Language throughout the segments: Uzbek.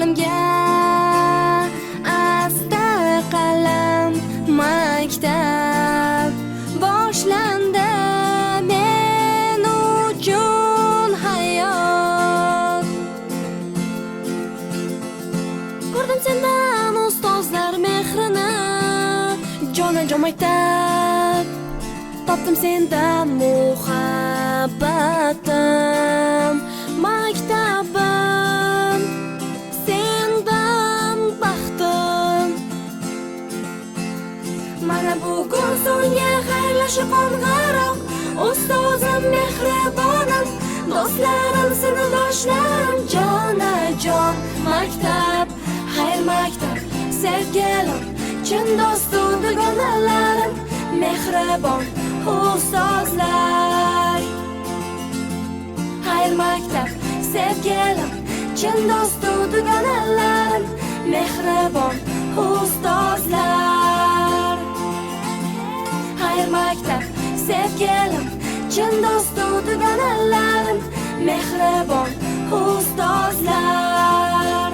ko'zimga asta qalam maktab boshlandi men uchun hayot. Ko'rdim sendan ustozlar mehrini, jonajon maktab, topdim sendan muhabbatim, maktabim sendan baxtim. Mana bugun so'nggi xayrlashib qo'ng'iroq, ustozim mehribonim, do'stlarim sinfdoshlarim, jonajon maktab, xayr maktab, sevgilim, chin do'stu dugonalarim, mehribon ustozlar. Xayr maktab, sevgilim, chin do'stu dugonalarim, mehribon ustozlar. Xayr maktab, sevgilim, chin do'stu dugonalarim, mehribon ustozlar.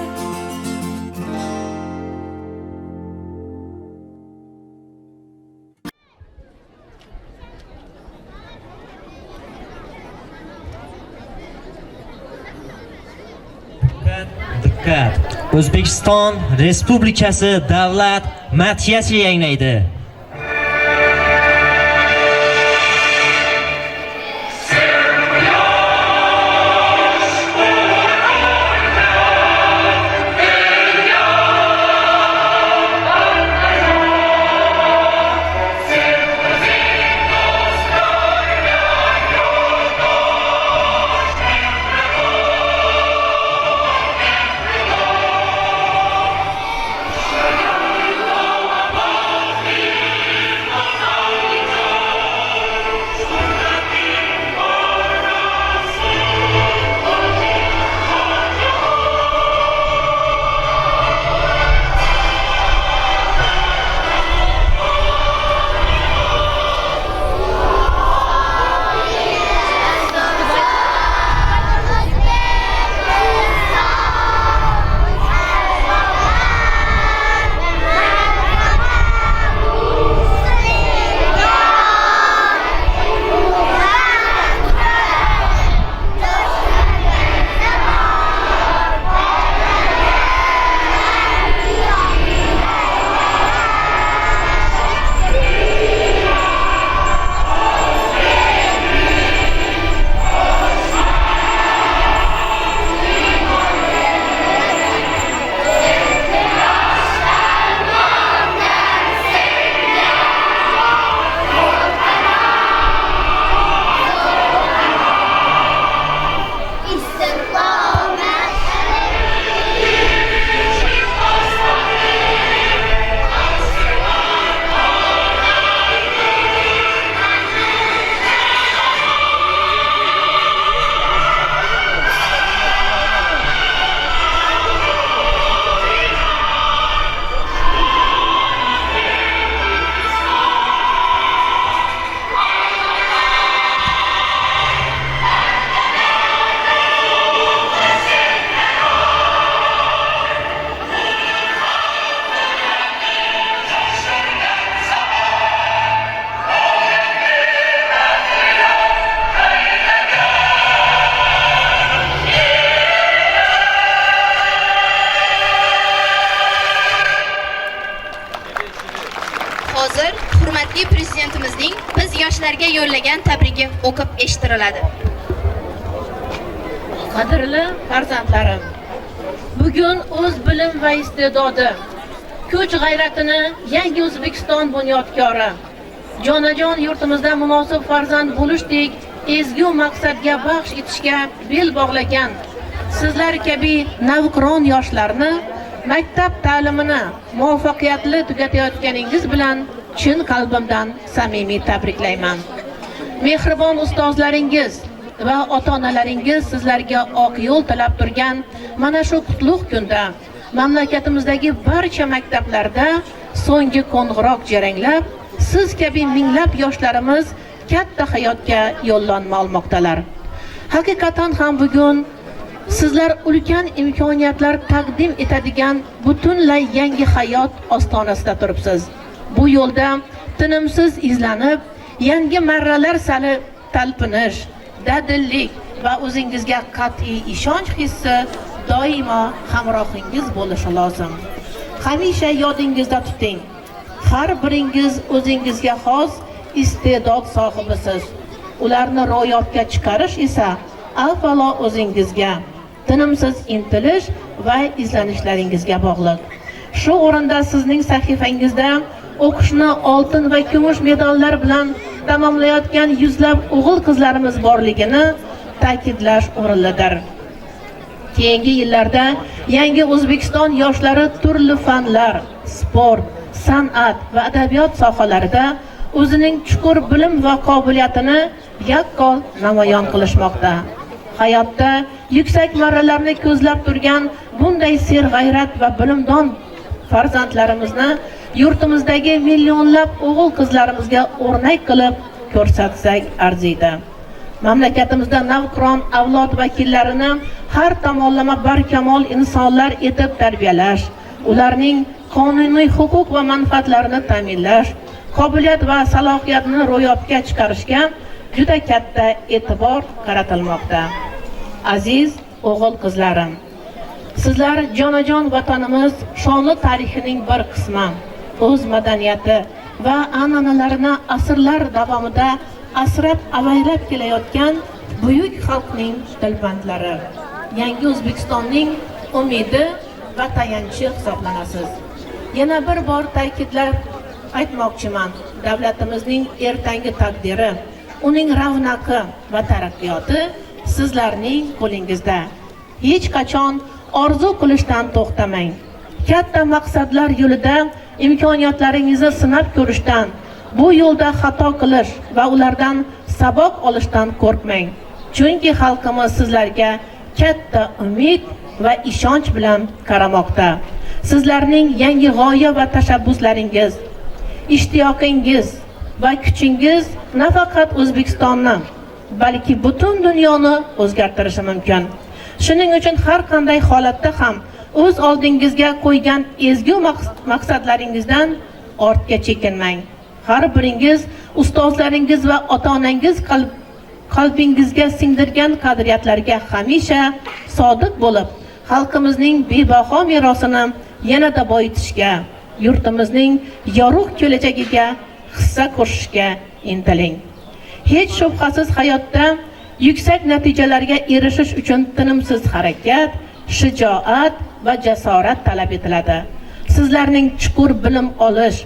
Diqqat! O'zbekiston Respublikasi davlat madhiyasi yangraydi. Hozir hurmatli prezidentimizning biz yoshlarga yo'llagan tabrigi o'qib eshittiriladi. Qadrli farzandlarim, bugun o'z bilim va iste'dodi, kuch g'ayratini yangi O'zbekiston bunyodkori, jonajon yurtimizda munosib farzand bo'lishdek ezgu maqsadga baxsh etishga bel bog'lagan sizlar kabi navqiron yoshlarni maktab ta'limini muvaffaqiyatli tugatayotganingiz bilan chin qalbimdan samimiy tabriklayman. Mehribon ustozlaringiz va ota-onalaringiz sizlarga oq yo'l tilab turgan mana shu qutlug' kunda mamlakatimizdagi barcha maktablarda so'nggi qo'ng'iroq jaranglab, siz kabi minglab yoshlarimiz katta hayotga yo'llanma olmoqdalar. Haqiqatan ham bugun Sizlar ulkan imkoniyatlar taqdim etadigan butunlay yangi hayot ostonasida turibsiz. Bu yo'lda tinimsiz izlanib, yangi marralar sari talpinish, dadillik va o'zingizga qat'iy ishonch hissi doimo hamrohingiz bo'lishi lozim. Hamisha yodingizda tuting. Har biringiz o'zingizga xos iste'dod sohibisiz. Ularni ro'yobga chiqarish esa avvalo o'zingizga, tinimsiz intilish va izlanishlaringizga bog'liq. Shu o'rinda sizning sahifangizda o'qishni oltin va kumush medallar bilan tamomlayotgan yuzlab o'g'il-qizlarimiz borligini ta'kidlash o'rinlidir. Keyingi yillarda yangi O'zbekiston yoshlari turli fanlar, sport, san'at va adabiyot sohalarida o'zining chuqur bilim va qobiliyatini yaqqol namoyon qilishmoqda. Hayotda yuksak marralarni ko'zlab turgan bunday serg'ayrat va bilimdon farzandlarimizni yurtimizdagi millionlab o'g'il-qizlarimizga o'rnak qilib ko'rsatsak arziydi. Mamlakatimizda navqiron avlod vakillarini har tomonlama barkamol insonlar etib tarbiyalash, ularning qonuniy huquq va manfaatlarini ta'minlash, qobiliyat va salohiyatni ro'yobga chiqarishga juda katta e'tibor qaratilmoqda. Aziz o'g'il-qizlarim, sizlar jonajon vatanimiz shonli tarixining bir qismi, o'z madaniyati va an'analarini asrlar davomida asrab-avaylab kelayotgan buyuk xalqning dilbandlari, yangi O'zbekistonning umidi va tayanchi hisoblanasiz. Yana bir bor ta'kidlab aytmoqchiman, davlatimizning ertangi taqdiri, uning ravnaqi va taraqqiyoti sizlarning qo'lingizda. Hech qachon orzu qilishdan to'xtamang. Katta maqsadlar yo'lida imkoniyatlaringizni sinab ko'rishdan, bu yo'lda xato qilish va ulardan saboq olishdan qo'rqmang. Chunki xalqimiz sizlarga katta umid va ishonch bilan qaramoqda. Sizlarning yangi g'oya va tashabbuslaringiz, ishtiyoqingiz va kuchingiz nafaqat O'zbekistonni, balki butun dunyoni o'zgartirishi mumkin. Shuning uchun har qanday holatda ham o'z oldingizga qo'ygan ezgu maqsadlaringizdan ortga chekinmang. Har biringiz ustozlaringiz va ota-onangiz qalbingizga singdirgan qadriyatlarga hamisha sodiq bo'lib, xalqimizning bebaho merosini yanada boyitishga, yurtimizning yorug' kelajagiga hissa qo'shishga intiling. Hech shubhasiz hayotda yuksak natijalarga erishish uchun tinimsiz harakat, shijoat va jasorat talab etiladi. Sizlarning chuqur bilim olish,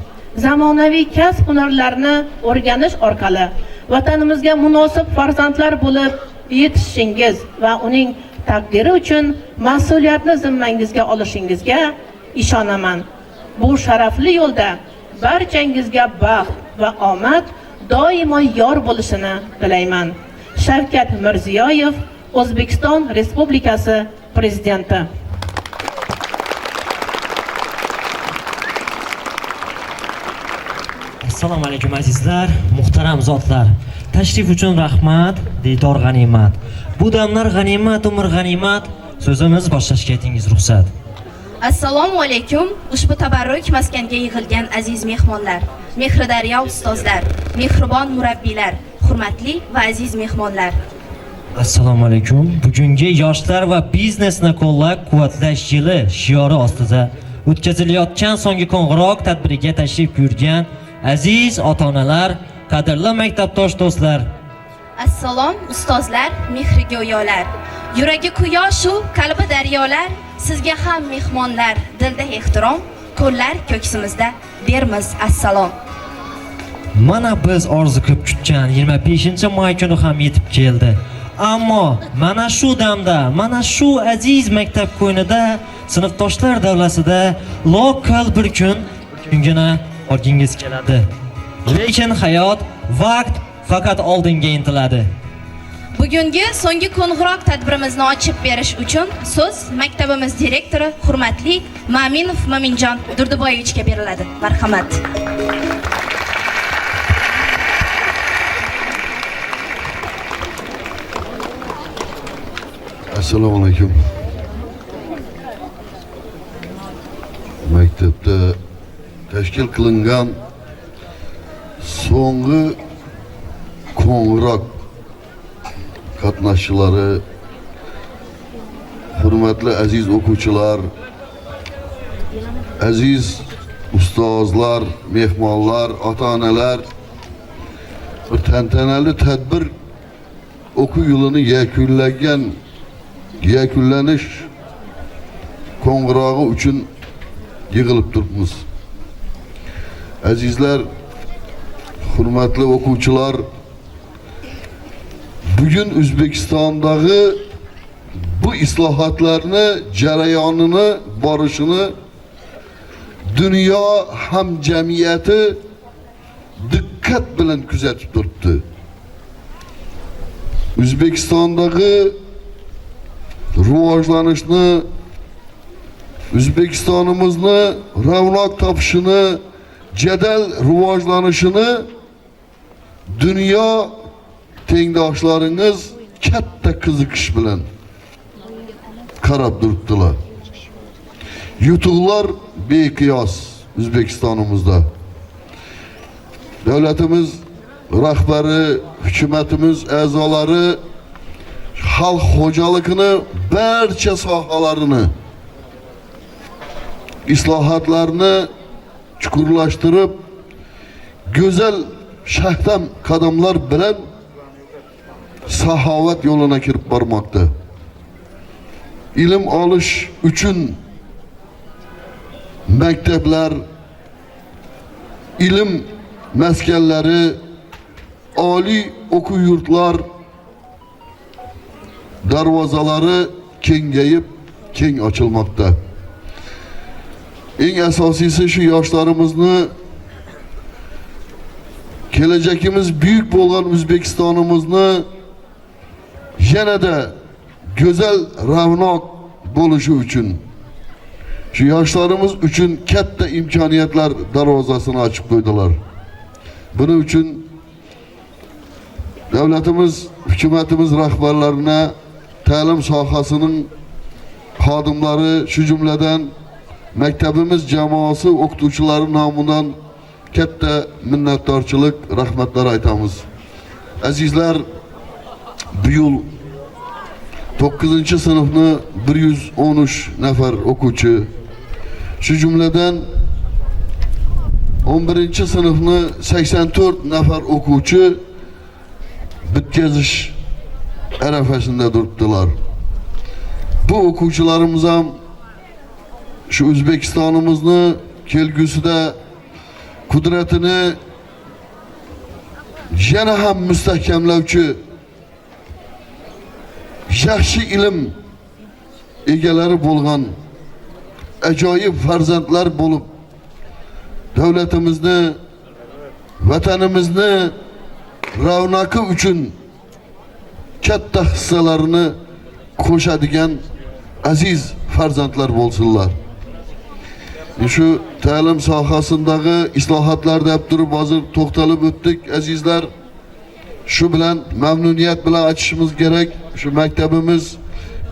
zamonaviy kasb hunarlarini o'rganish orqali vatanimizga munosib farzandlar bo'lib yetishishingiz va uning taqdiri uchun mas'uliyatni zimmangizga olishingizga ishonaman. Bu sharafli yo'lda barchangizga baxt va omad doimo yor bo'lishini tilayman. Shavkat Mirziyoyev, O'zbekiston Respublikasi Prezidenti. Assalomu alaykum azizlar, muhtaram zotlar. Tashrif uchun rahmat, diydor g'animat. Bu damlar g'animat, umr g'animat. So'zimiz boshlashga etingiz ruxsat. Assalomu alaykum. Ushbu tabarruk maskanga yig'ilgan aziz mehmonlar, mehridaryo ustozlar, mehribon murabbiylar, hurmatli va aziz mehmonlar. Assalomu alaykum. Bugungi yoshlar va biznesni qo'llab-quvvatlash yili shiori ostida o'tkazilayotgan so'nggi qo'ng'iroq tadbiriga tashrif buyurgan aziz ota-onalar, qadrli maktabdosh do'stlar. Assalom ustozlar, mehrigo'yolar. Yuragi quyoshu qalbi daryolar, sizga ham mehmonlar, dilda ehtirom, qo'llar ko'ksimizda dermiz assalom. Mana biz orzu qilib kutgan 25-may kuni ham yetib keldi. Ammo mana shu damda, mana shu aziz maktab qo'ynida, sinfdoshlar davlasida lokal bir kungina orgingiz keladi. Lekin hayot, vaqt faqat oldinga intiladi. Bugungi so'nggi qo'ng'iroq tadbirimizni ochib berish uchun so'z maktabimiz direktori hurmatli Ma'minov Mo'minjon Durduboyevichga beriladi. Marhamat. Assalomu alaykum. Maktabda tashkil qilingan so'nggi qo'ng'iroq qatnashchilari, hurmatli aziz o'quvchilar, aziz ustozlar, mehmonlar, ota-onalar, bir tantanali tadbir o'quv yilini yakunlanish qo'ng'irog'i uchun yig'ilib turibmiz. Azizlar, hurmatli o'quvchilar, bugun O'zbekistondagi bu islohotlarni jarayonini borishini dunyo hamjamiyati diqqat bilan kuzatib turibdi. O'zbekistondagi rivojlanishni, O'zbekistonimizni ravnaq topishini, jadal rivojlanishini dunyo tengdoshlaringiz katta qiziqish bilan qarab turibdilar. Yutuqlar beqiyos O'zbekistonimizda. Davlatimiz rahbari, hukumatimiz a'zolari xalq xo'jaligini barcha sohalarini islohotlarni chuqurlashtirib, go'zal shahdam qadamlar bilan saxovat yo'lina kirib bormoqda. Ilm olish uchun maktablar, ilm maskanlari, oliy o'quv yurtlar darvozalari kengayib, keng ochilmoqda. Eng asosiysi shu yoshlarimizni, kelajakimiz buyuk bo'lgan O'zbekistonimizni yanada go'zal ravnaq bo'lishi uchun, shu yoshlarimiz uchun katta imkoniyatlar darvozasini ochib qo'ydilar. Buning uchun davlatimiz, hukumatimiz rahbarlarına, ta'lim sohasining xodimlari, shu jumladan maktabimiz jamoasi o'qituvchilari nomidan katta minnatdorchilik, rahmatlar aytamiz. Azizlar, bu yil 9-sinfni 113 nafar o'quvchi, shu jumladan 11-sinfni 84 nafar o'quvchi bitkazish arafasida turibdilar. Bu o'quvchilarimiz ham shu O'zbekistonimizni kelgusida qudratini yana ham mustahkamlovchi yaxshi ilm egalari bo'lgan ajoyib farzandlar bo'lib, davlatimizni, vatanimizni ravnaqi uchun katta hissalarini qo'shadigan aziz farzandlar bo'lsinlar. Shu ta'lim sohasindagi islohotlar deb turib hozir to'xtalib o'tdik azizlar. Shu bilan mamnuniyat bilan aytishimiz kerak, shu maktabimiz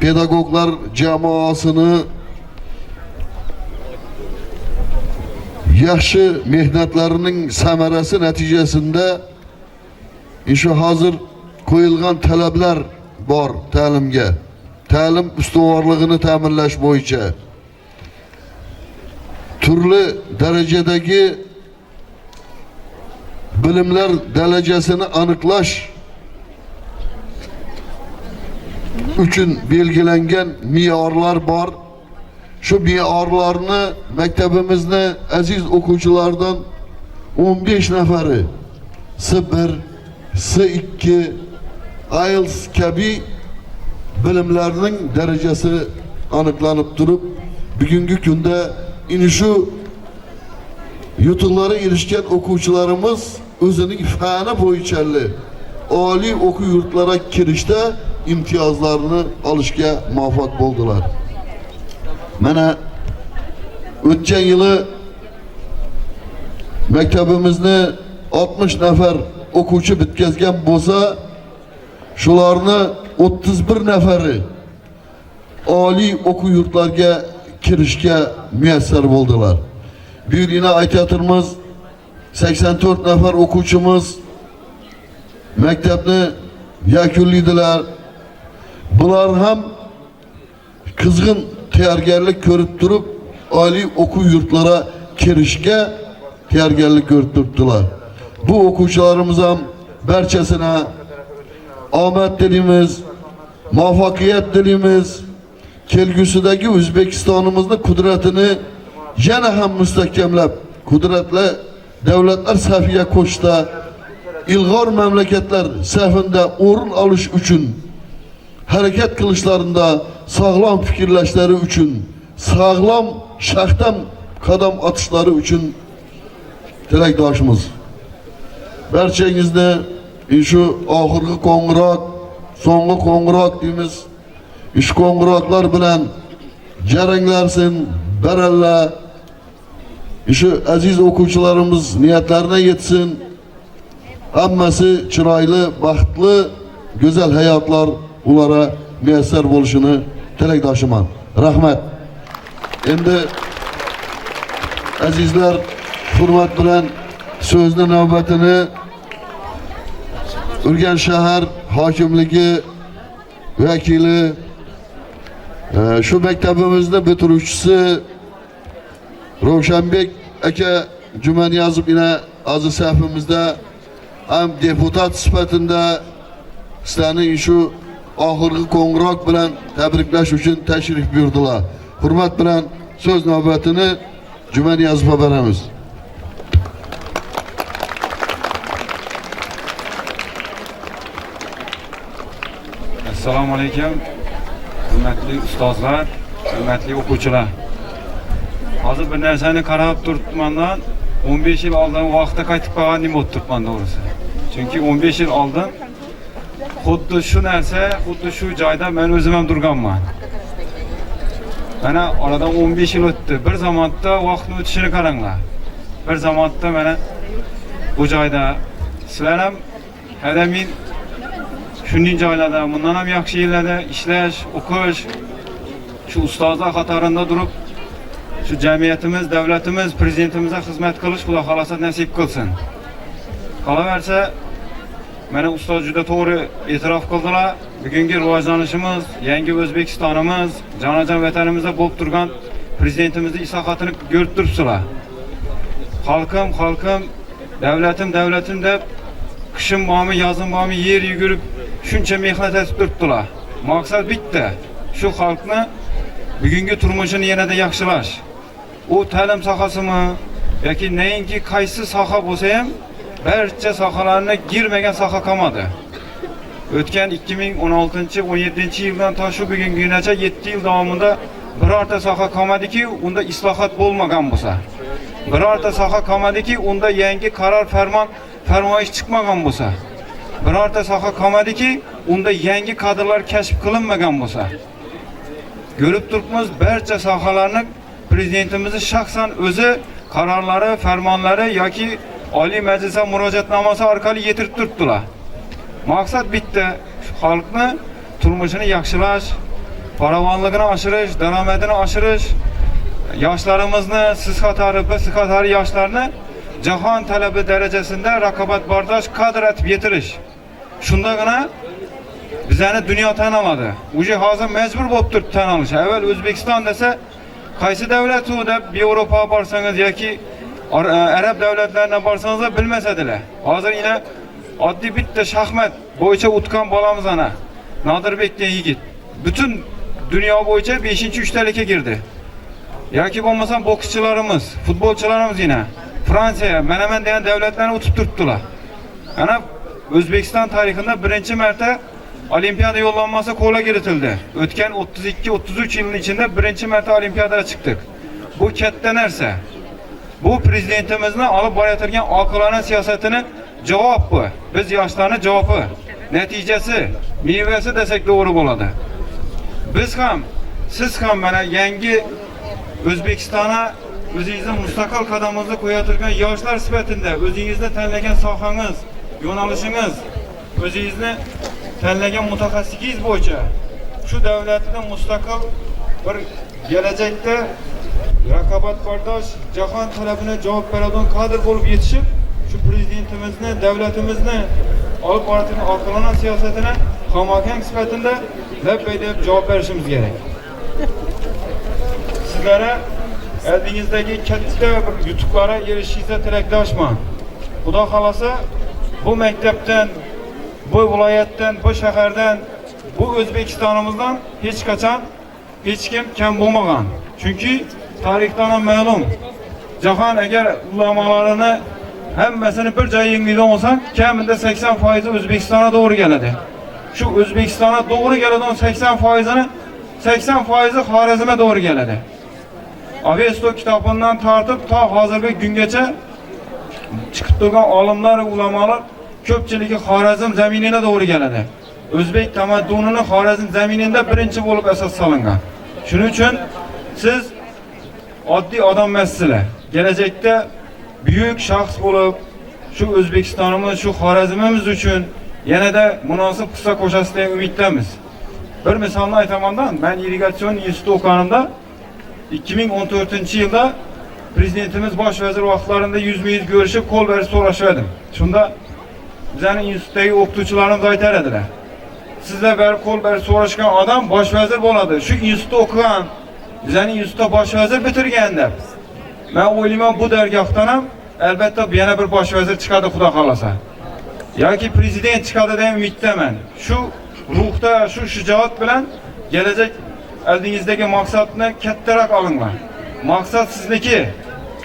pedagoglar jamoasini yaxshi mehnatlarining samarasi natijasida shu hozir qo'yilgan talablar bor ta'limga, ta'lim ustuvorligini ta'minlash bo'yicha turli darajadagi bilimlar darajasini aniqlash uchun belgilangan me'yorlar bor. Shu me'yorlarni maktabimizni aziz o'quvchilardan 15 nafari S1, S2, IELTS kabi bilimlarning darajasi aniqlanib turib, bugungi kunda shu yutuqlari erishgan o'quvchilarimiz o'zining fani bo'yicha oliy o'quv yurtlariga kirishda imtiyozlarni olishga muvaffaq bo'ldilar. Mana o'tgan yili maktabimizni 60 nafar o'quvchi bitkazgan bo'lsa, shularni 31 nafari oliy o'quv yurtlariga kirishga muyassar bo'ldilar. Bu yil yana aytayotimiz 84 nafar o'quvchimiz maktabni yakunlaydilar. Bular ham qizg'in tayyorgarlik ko'rib turib, oliy o'quv yurtlariga kirishga tayyorgarlik ko'rib turibdilar. Bu o'quvchilarimiz ham barchasına omad dilimiz, muvaffaqiyat dilimiz, kelgusidagi O'zbekistonimizning qudratini yana ham mustahkamlab, qudratli davlatlar safiga qo'shda, ilg'or mamlakatlar safida o'rin olish uchun harakat qilishlarinda sog'lom fikrlashlari uchun, sog'lom shaxtam qadam atishlari uchun tilakdoshimiz. Barchangizni shu oxirgi qo'ng'iroq, so'nggi qo'ng'iroq deymiz. Ish qo'ng'iroqlar bilan jaranglarsin, baralla. Shu aziz o'quvchilarimiz niyatlarına yetsin. Hammasi chiroyli, baxtli, go'zal hayotlar ulara muyassar bo'lishini tilakdoshiman. Rahmat. Endi azizlar, hurmat bilan so'zni navbatini Urganch shahar hokimligi vakili, şu maktabimizni bitiruvchisi Ravshanbek aka Jumaniyazov yine aziz safimizda ham deputat sifatida sizlarni shu oxirgi qo'ng'iroq bilan tabriklash uchun tashrif buyurdilar. Hurmat bilan so'z navbatini Jumaniyazovga beramiz. Assalomu alaykum. Hurmatli ustozlar, hurmatli o'quvchilar. Hozir bir narsani qarab turibmandan 15 yil oldin vaqtda qaytib qolgandek bo'lib turibman to'g'risi. Chunki 15 yil oldin xuddi shu narsa, xuddi shu joyda men o'zim ham turganman. Mana oradan 15 yil o'tdi. Bir zamonda vaqtni o'tishini qaranglar. Bir zamonda mana bu joyda sizlar ham adamin shunday joylarda, bundan ham yaxshi yillarda ishlash, o'qish, shu ustozlar qatorida turib, shu jamiyatimiz, davlatimiz, prezidentimizga xizmat qilish Xudo xolasa nasib qilsin. Qolaversa, mana ustoz juda to'g'ri e'tirof qildilar. Bugungi rivojlanishimiz, yangi O'zbekistonimiz, jonajon vatanimizda bo'lib turgan prezidentimizning islohotini ko'rib turibsizlar. Xalqim, xalqim, davlatim, davlatim deb qishim bormi, yozim bormi yer yugurib shuncha mehnat etib turibdilar. Maqsad bitta, shu xalqni bugungi turmushini yanada yaxshilash. U ta'lim sohasimi yoki neyinki qaysi soha bo'lsa ham barcha sohalarni girmagan soha qolmadi. O'tgan 2016-17 yildan to shu bugungacha 7 yil davomida birorta soha qolmadiki, unda islohot bo'lmagan bo'lsa. Birorta soha qolmadiki, unda yangi qaror, farmoyish chiqmagan bo'lsa. Birorta soha qolmadiki, unda yangi kadrlar kashf qilinmagan bo'lsa. Ko'rib turibmiz, barcha sohalarni prezidentimizning shaxsan o'zi qarorlari, farmonlari yoki Oliy Majlisga murojaatnomasi orqali yetirib turibdilar. Maqsad bitta, xalqni turmushini yaxshilash, farovonligini oshirish, daromadini oshirish, yoshlarimizni siz qatori, biz qatori yoshlarni jahon talabi darajasida raqobatbardosh kadr etib yetirish. Shundagina bizani dunyo tan oladi. Uje hozir majbur bo'lib turib tan olish. Avval O'zbekiston desa, qaysi davlat u deb Yevropaga borsangiz yoki Arab davlatlarına borsangiz bilmasadilar. Hozir yine oddiy bitta shaxmat bo'yicha o'tgan bolamiz ana Nodirbek degan yigit bütün dunyo bo'yicha 5-3talikka girdi. Yoki bo'lmasam bokschilarimiz, futbolchilarimiz yine Fransiya, Menemen degan davlatlarni o'tib turibdilar. Ana O'zbekiston tarixida birinchi marta Olimpiada yo'llanmasi qo'lga kiritildi. O'tgan 32-33 yilning ichida birinchi marta Olimpiadaga chiqdik. Bu katta narsa. Bu prezidentimizni olib borayotgan oqilona siyosatini javob bu. Biz yoshlarning javobi, natijasi, mevasi desak to'g'ri bo'ladi. Biz ham, siz ham mana yangi O'zbekistona o'zingizni mustaqil qadamimizni qo'yayotgan yoshlar sifatida o'zingizni tanlagan sohangiz, yo'nalishingiz, o'zingizni tanlagan mutaxassisligingiz bo'yicha shu davlatida mustaqil bir kelajakda raqobatbardosh jahon talabini javob beradigan kadr bo'lib yetishib, shu prezidentimizni, davlatimizni olib boradigan oqilona siyosatini xamakang sifatida labbay deb javob berishimiz kerak. Sizlara oldingizdagi katta bir yutuqlarga erishishingizga tilakdoshman. Xudo xolasa bu maktabdan, bu viloyatdan, bu shahardan, bu O'zbekistonimizdan hech qachon hech kim kam bo'lmagan. Chunki tarixdan ham ma'lum. Jahon agar ulamalarini hammasini bir joyga yig'maydigan bo'lsak, kamida 80% O'zbekistonga to'g'ri keladi. Shu O'zbekistonga to'g'ri keladigan 80%ni 80% Xorazmga to'g'ri keladi. Avesto kitobidan tortib to hozirgi kungacha chiqib turgan olimlar, ulamolar ko'pchiligi Xorazm zaminina to'g'ri keladi. O'zbek tamaddunini Xorazm zaminida birinchi bo'lib asos solingan. Shuning uchun siz oddiy odam emassizlar. Kelajakda buyuk shaxs bo'lib, shu O'zbekistonimiz, shu Xorazmimiz uchun yanada munosib hissa qo'shasiz degan umiddamiz. Bir misolni aytamandan, men irrigatsion instituti o'qiganimda 2014-yilda prezidentimiz bosh vazir vaqtlarida yuzma-yuz ko'rishib, qo'l berib so'rashdim. Shunda bizning institutdagi o'qituvchilarimiz aytar edilar: sizlar berib qo'l berib so'rashgan odam bosh vazir bo'ladi. Shu institutda o'qigan, bizning institutda bosh vazir bitirgan deb. Men o'ylayman bu dargohdan ham albatta yana bir bosh vazir chiqadi, xudo xolasa. Yoki prezident chiqadi degan umiddaman. Shu ruhda, shu shijoat bilan kelajak oldingizdagi maqsadni kattaroq olinglar. Maqsad sizniki,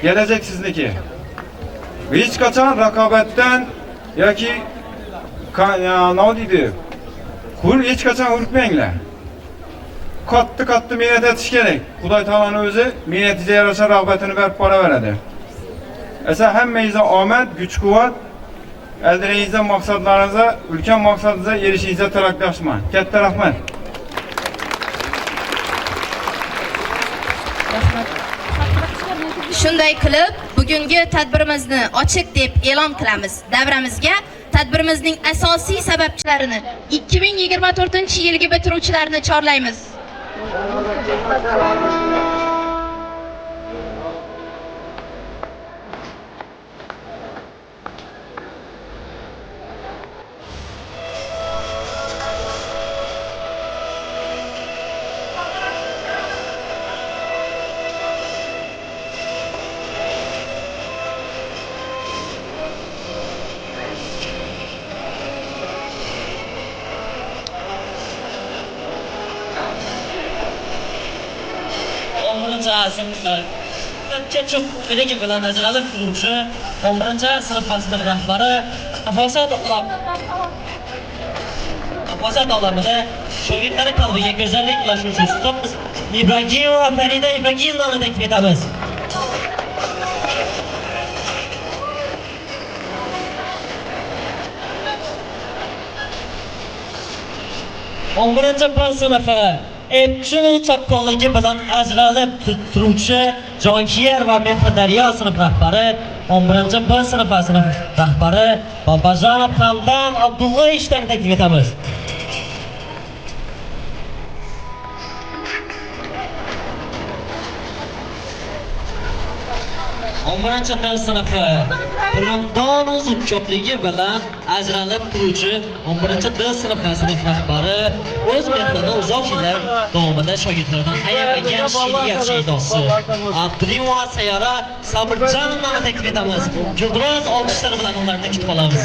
kelajak sizniki. Hech qachon raqobatdan yoki nima deydi? Hech qachon hurmanglar. Katta mehnat etish kerak. Xudo taoloning o'zi mehnatiga yarasha rag'batini berib boraveradi. Esa hammangizga omad, kuch-quvvat, oldingizda maqsadlaringizga, ulkan maqsadingizga erishishingizga tilakdoshman. Katta rahmat. Shunday qilib, bugungi tadbirimizni ochiq deb e'lon qilamiz. Davramizga tadbirimizning asosiy sababchilarini 2024-yilgi bitiruvchilarni chorlaymiz. Çok ödeki bilan ajralib turuvchi 11-sinf fasli rahbari Afosat olamida shogirdlari qalbiga go'zallik ulashuvchi ustoz Ibragimova Farida Ibragimovani taklif etamiz. 11-sinfi Epchil chaqqonligi bilan ajralib turuvchi Jonkiyer va Mehridaryo sinf rahbari 11-sinf rahbari Bobojonov Hamdam Abdullayevdan taklif etamiz. 11-sinfi Puramdon zudchoqligi bilan ajralib turuvchi 11-sinf rahbari o'z mehnatini uzoq yillar davomida shogirdlaridan ayamagan she'riyat shaydosi Abdullimova Sayyora Samirjonovani taklif etamiz. Guldiroz olqishlar bilan ularni kutib olamiz.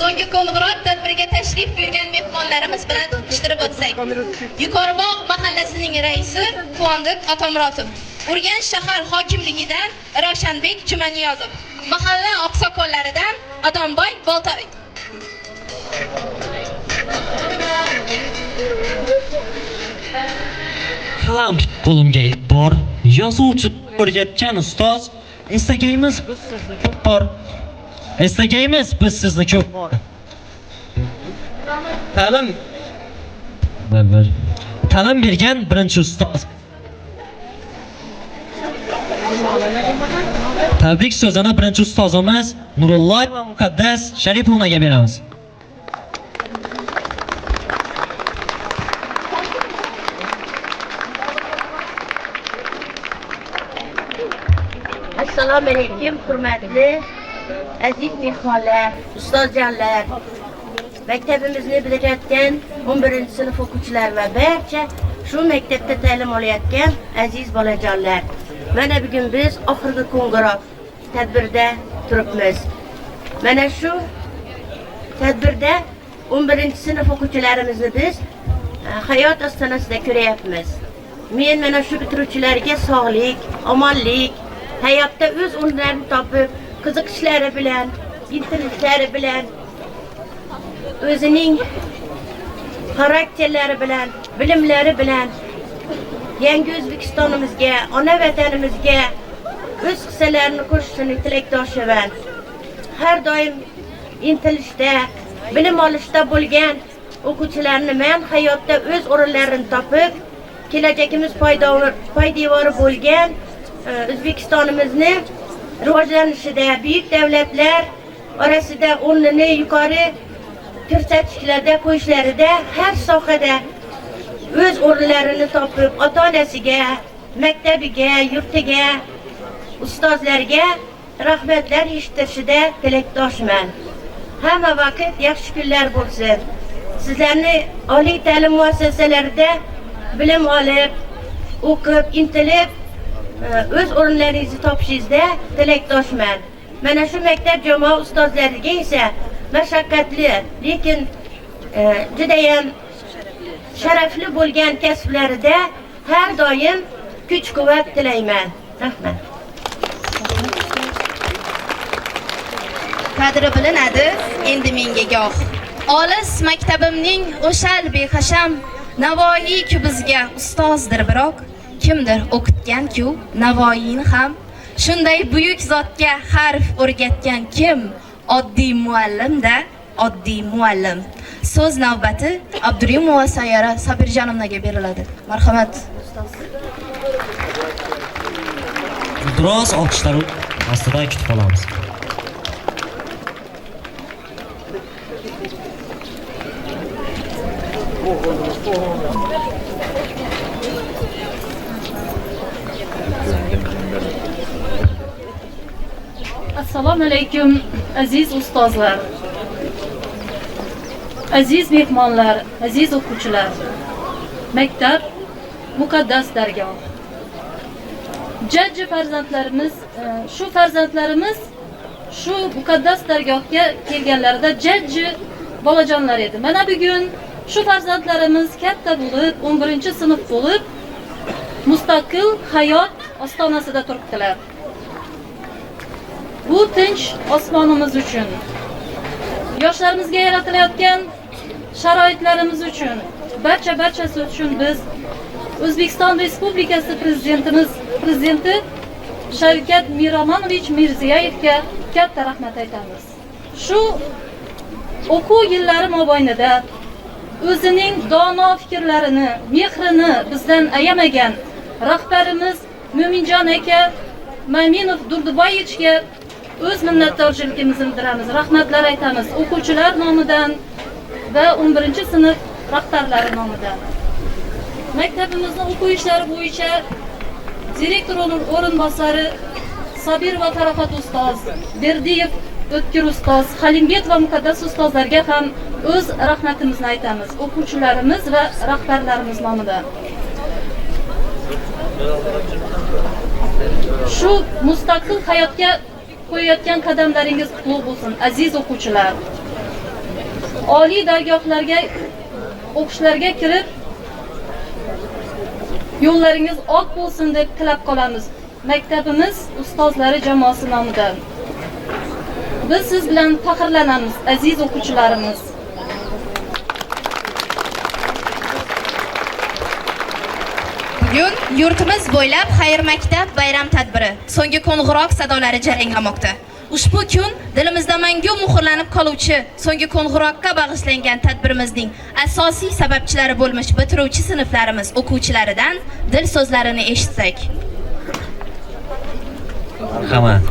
so'nggi qo'ng'iroq tadbirga tashrif buyurgan mehmonlarimiz bilan tanishtirib o'tsak. Yuqoribog' mahallasining raisi Quvondiq Atomurotov, Urganch shahar hokimligidan Ravshanbek Jumaniyozov, mahalla oqsoqollaridan Adomboy Boltabek. Qalam qo'limga bor, yozuvchi o'rgatgan ustoz, istagaymiz biz sizni ko'p bor. Istagaymiz biz sizni ko'p bor. Ta'lim bergan birinchi ustoz. Tabrik so'zini birinchi ustozimiz Nurulloy va Muqaddas Sharipovnaga beramiz. Assalomu alaykum, hurmatli aziz mehmonlar, ustozjonlar, maktabimizni bitirayotgan 11-sinf o'quvchilar va barcha shu maktabda ta'lim olayotgan aziz bolajonlar. Mana bugun biz oxirgi qo'ng'iroq tadbirda turibmiz. Mana shu tadbirda 11-sinf o'quvchilarimizni biz hayot ostonasida ko'ryapmiz. Men mana shu bitiruvchilarga sog'lik, omonlik, hayotda o'z o'rnlarini topib, qiziqishlari bilan, intilishlari bilan, o'zining xarakterlari bilan, bilimlari bilan yangi O'zbekistonimizga, ona vatanimizga o'z hissalarini qo'shishini tilakdoshiman. Har doim intilishda, bilim olishda bo'lgan o'quvchilarni men hayotda o'z o'rinlarini topib, kelajagimiz poydevori bo'lgan O'zbekistonimizni rivojlanishida buyuk davlatlar orasida o'rnini yuqori ko'rsatkichlarda qo'yishlarida har sohada o'z o'rinlarini topib, ota-onasiga, maktabiga, yurtiga, ustozlarga rahmatlar eshittirishida tilakdoshman. Hamma vaqt yaxshi kunlar bo'lsin. Sizlarni oliy ta'lim muassasalarida bilim olib, o'qib, intilib, o'z o'rinlaringizni topishingizda tilakdoshman. Mana shu maktab jamoa ustozlariga esa mashaqqatli, lekin juda ham sharafli bo'lgan kasblarida har doim kuch-quvvat tilayman. Rahmat. Qadri bilinadi endi menga goh. Olis maktabimning o'shal behasham Navoiy-ku bizga ustozdir, biroq kimdir o'qitgan-ku Navoiyni ham. Shunday buyuk zotga harf o'rgatgan kim? Oddiy muallim-da, oddiy muallim. So'z navbati Abdurimova Sayyora Sabirjonovnaga beriladi. Marhamat. Biroz olqishlar ostida kutib qolamiz. Assalomu alaykum aziz ustozlar, aziz mehmonlar, aziz o'quvchilar. Maktab muqaddas dargoh. Jajji farzandlarimiz, shu muqaddas dargohga kelganlarida jajji bolajonlar edi. Mana bugun shu farzandlarimiz katta bo'lib, 11-sinf bo'lib, mustaqil hayot ostonasida turibdilar. Bu tinch osmonimiz uchun, yoshlarimizga yaratilayotgan sharoitlarimiz uchun, barchasi uchun biz O'zbekiston Respublikasi prezidenti Shavkat Miromonovich Mirziyoyevga katta rahmat aytamiz. Shu o'quv yillari mobaynida o'zining dono fikrlarini, mehrini bizdan ayamagan rahbarimiz Mo'minjon aka Maminov Durduboyevichga o'z minnatdorchiligimizni bildiramiz, rahmatlar aytamiz o'quvchilar nomidan va 11-sinf rahbarlari nomidan. Maktabimizning o'quv ishlari bo'yicha direktor o'rinbosari Sabir va Farog'at ustoz, Berdiyev O'tkir ustoz, Halimbek va Muqaddas ustozlarga ham o'z rahmatimizni aytamiz o'quvchilarimiz va rahbarlarimiz nomidan. Shu mustaqil hayotga qo'yayotgan qadamlaringiz qutlug' bo'lsin aziz o'quvchilar. oliy dargohlarga o'qishlarga kirib yo'llaringiz oq bo'lsin deb tilab qolamiz. Maktabimiz ustozlari jamoasi nomidan. Biz siz bilan faxrlanamiz, aziz o'quvchilarimiz. Bugun yurtimiz bo'ylab Xayr maktab bayram tadbiri, so'nggi qo'ng'iroq sadolari jaranglamoqda. Ushbu kun dilimizda mangu muhrlanib qoluvchi so'nggi qo'ng'iroqqa bag'ishlangan tadbirimizning asosiy sababchilari bo'lmish bitiruvchi sinflarimiz o'quvchilaridan dil so'zlarini eshitsak. Marhamat.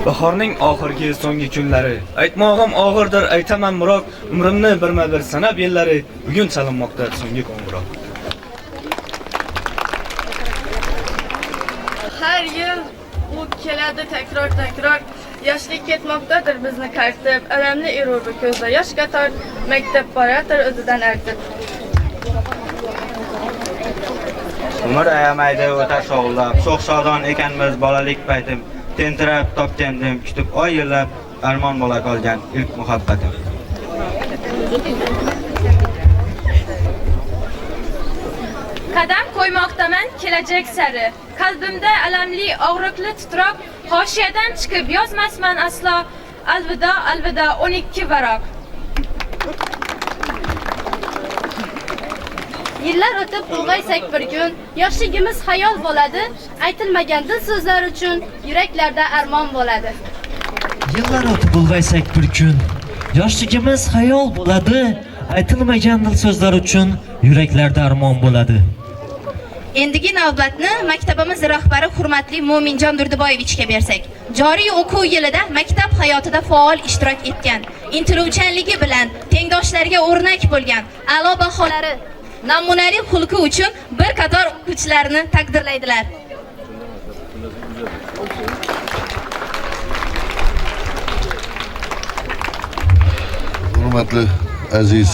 Bahorning oxirgi so'nggi kunlari, aytmog'im og'irdir, aytaman Murod, umrimni birma-bir sanab yillari, bugun chalinmoqda so'nggi qo'ng'iroq. Har yil u keladi takror, yoshlik ketmoqdadir bizni qartib, alamli erurbi ko'zda yosh qator, maktab boradir o'zidan artib. Umr ayamaydi o'tar sog'lab, sho'x-shodon ekanmiz bolalik paytim, tentirab topgandim, kutib oy yillab, armon bo'la qolgan ilk muhabbatim. Qadam qo'ymoqdaman kelajak sari. Qalbimda alamli, og'riqli titroq, hoshiyadan chiqib yozmasman aslo. Alvido, alvido 12 varaq. Yillar o'tib ulg'aysak bir kun, yoshligimiz xayol bo'ladi, aytilmagan dil so'zlar uchun yuraklarda armon bo'ladi. Yillar o'tib ulg'aysak bir kun, yoshligimiz xayol bo'ladi, aytilmagan dil so'zlar uchun yuraklarda armon bo'ladi. Endigi navbatni maktabimiz rahbari hurmatli Mo'minjon Durduboyevichga bersak. Joriy o'quv yilida maktab hayotida faol ishtirok etgan, intiluvchanligi bilan tengdoshlarga o'rnak bo'lgan, a'lo baholari, namunali xulqi uchun bir qator o'quvchilarni taqdirlaydilar. Hurmatli aziz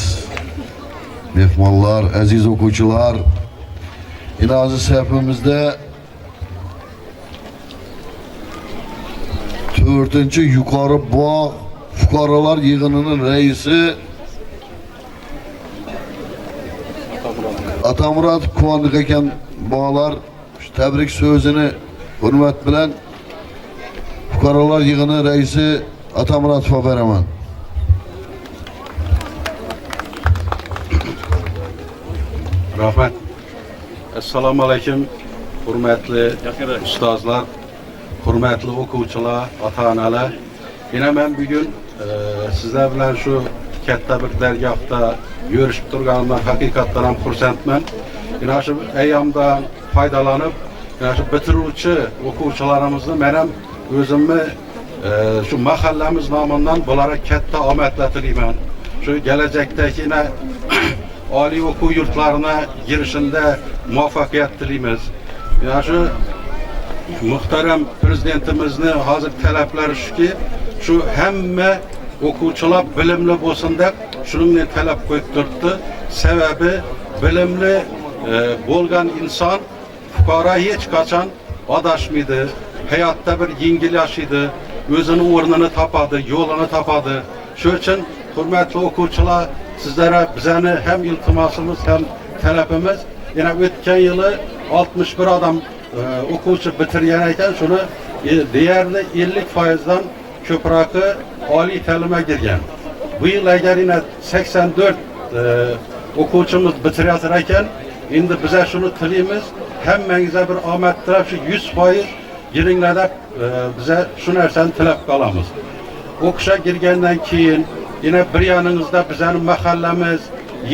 mehmonlar, aziz o'quvchilar, yine aziz sahifamizda 4-yuqori bog' fuqarolar yig'inining raisi Atamurat Quvondiq ekan bog'lar tabrik so'zini hurmat bilan fuqarolar yig'ini raisi Atamuratova beraman. Rahmat. Assalomu alaykum, hurmatli ustozlar, hurmatli o'quvchilar, ota-onalar. Yana men bugun sizlar bilan shu katta bir dargohda yurishib turganimdan haqiqatdan ham xursandman. Yana shu ayyomdan foydalanib, yana shu bitiruvchi o'quvchilarimizni men ham o'zimni shu mahallamiz nomidan bularga katta omadlar tilayman. Shu kelajakdagi oliy o'quv yurtlarına girişinde muvaffaqiyat tilaymiz. Ya şu muhterem prezidentimizni hozir talablari shuki, şu hamma o'quvchilar bilimli bo'lsin deb shuningni talab qo'yib turibdi. Sababi bilimli bo'lgan inson fuqaro hech qachon adashmaydi, hayotda bir yengil yashaydi, o'zini o'rnini topadi, yo'lini topadi. Shuning uchun hurmatli o'quvchilar, sizlere bizani hem iltimosimiz hem talabimiz, yine o'tgan yili 61 adam o'quvchi bitirgan ekan, shuni deyarli 50%dan ko'proqi oliy ta'limga girgan. Bu yil agar yine 84 o'quvchimiz bitiryapti ekan, endi biz shuni tilaymiz, hammangizga bir omad tilab, shu 100% giringlar deb biza shu narsani tilab qolamiz. O'qishga girgandan keyin yine bir yanınızda bizning mahallamiz,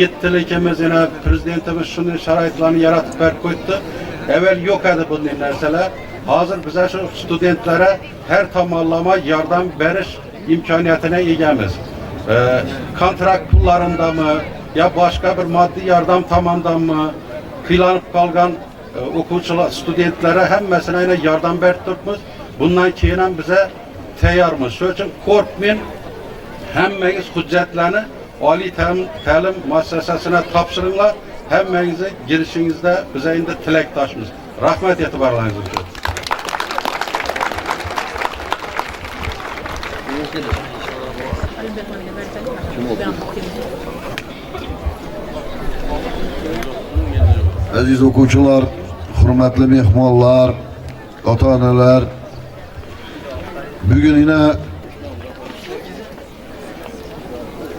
yettiligimiz, yine prezidentimiz shunday sharoitlarni yaratib berib qo'ydi. Evvel yok edi bunday narsalar. Hozir bize şu studentlere her tomonlama yardım berish imkoniyatine egamiz. Kontrakt pullarında mı, ya başka bir maddi yardım tomondan mı, kıylanıp kalgan o'quvchilar, studentlere hemmesine yine yardım berib turibmiz. Bundan keyin ham bize tayyormiz. Shuning uchun qo'rqmang. Hammangiz hujjatlarni oliy ta'lim muassasasına topshiringlar. Hammangizni girishingizda biz endi tilakdoshmiz. Rahmat e'tiborlaringiz uchun. Aziz o'quvchilar, hurmatli mehmonlar, ota-onalar, bugun yana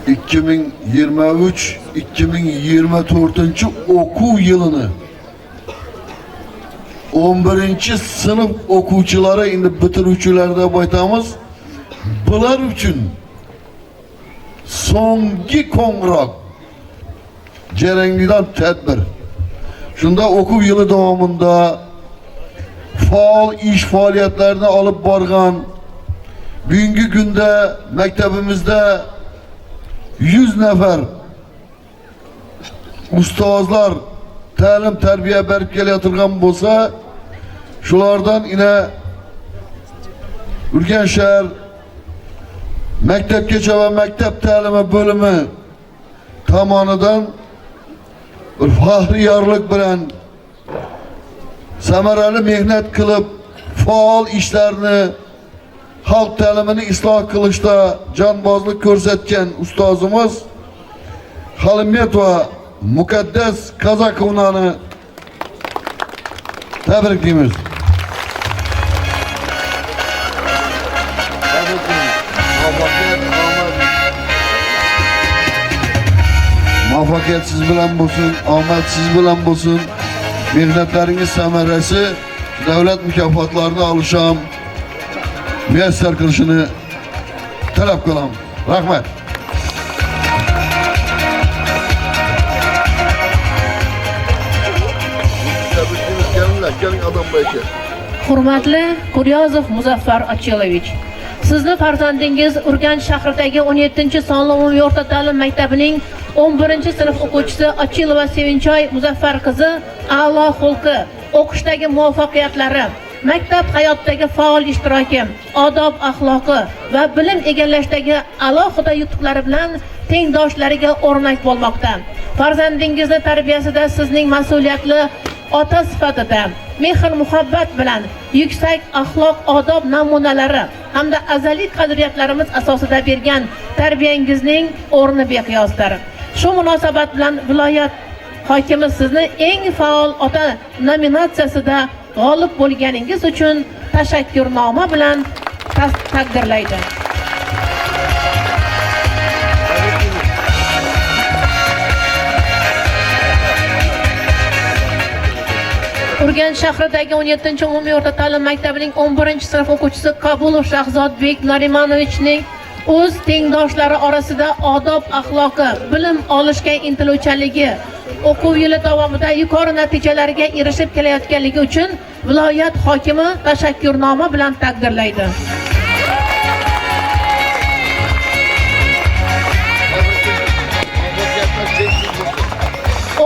2023-2024 o'quv yilini 11-sinf o'quvchilari, endi bitiruvchilar deb aytamiz, bular uchun so'nggi qo'ng'iroq jaranglidan tadbir. Shunda o'quv yili davomida faol ish faoliyatlarini olib borgan, bugungi kunda maktabimizda 100 nafar ustozlar ta'lim tarbiya berib kelayotgan bo'lsa, shulardan ina Urganch shahar maktabgacha va maktab ta'limi bo'limi tomonidan faxriyorlik bilan samarali mehnat qilib, faol ishlarni xalq ta'limini isloh qilishda jonbozlik ko'rsatgan ustozimiz Xolimetova Muqaddas Qazakovnani tabriklaymiz. Muvaffaqiyat siz bilan bo'lsin, omad siz bilan bo'lsin. Mehnatlaringiz samarasi davlat mukofotlarini olish ham muyassar qilishini talab qilaman. Rahmat. Hurmatli Kuryozov Muzaffar Achilovich, sizni farzandingiz Urganch shahridagi 17-sonli umumiy o'rta ta'lim maktabining 11-sinf o'quvchisi Achilova Sevinchoy Muzaffar qizi a'lo xulqi, o'qishdagi muvaffaqiyatlari, maktab hayotidagi faol ishtiroki, odob axloqi va bilim egallashdagi alohida yutuqlari bilan tengdoshlariga o'rnak bo'lmoqda. Farzandingizni tarbiyasida sizning mas'uliyatli ota sifatida mehr muhabbat bilan yuksak axloq odob namunalari hamda azaliy qadriyatlarimiz asosida bergan tarbiyangizning o'rni beqiyosdir. Shu munosabat bilan viloyat hokimi sizni eng faol ota nominatsiyasida g'olib bo'lganingiz uchun tashakkurnoma bilan taqdirlaydi. Urganch shahridagi 17-umumiy o'rta ta'lim maktabining 11-sinf o'quvchisi Qabulov Shahzodbek Narimanovichning o'z tengdoshlari orasida odob axloqi, bilim olishga intiluvchanligi, o'quv yili davomida yuqori natijalarga erishib kelayotganligi uchun viloyat hokimi tashakkurnoma bilan taqdirlaydi.